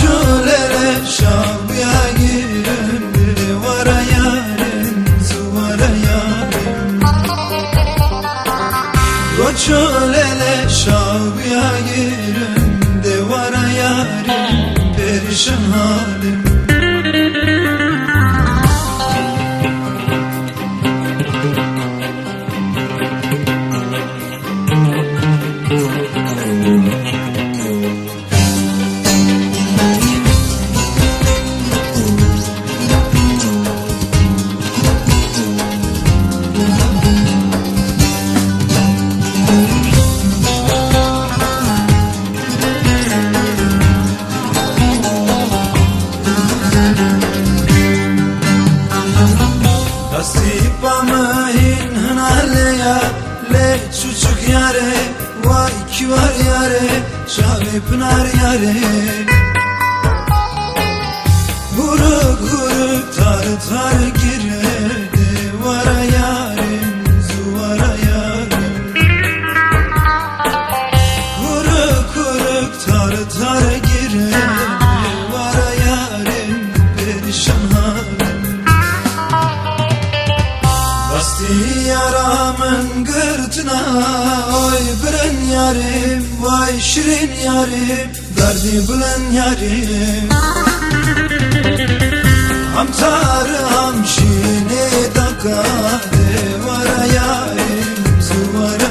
çölere şavya girim, devara yarim, zuvara yarim. O çölere şavya girim, devara yarim, perişan halim. Nasipamı hinhale ya, le çocuk yare, vay ki var yare, şavi pınar yare. Vuruk vuruk tar tar gire, devara yarim, zuvara yarim. Vuruk vuruk tar tar gire, devara yarim, perişan halim. Bastı yaramın gırtına, oy bilen yarim, vay şirin yarim, derdi bilen yarim. Ham tarı ham şine daka, devara yarim, zuvara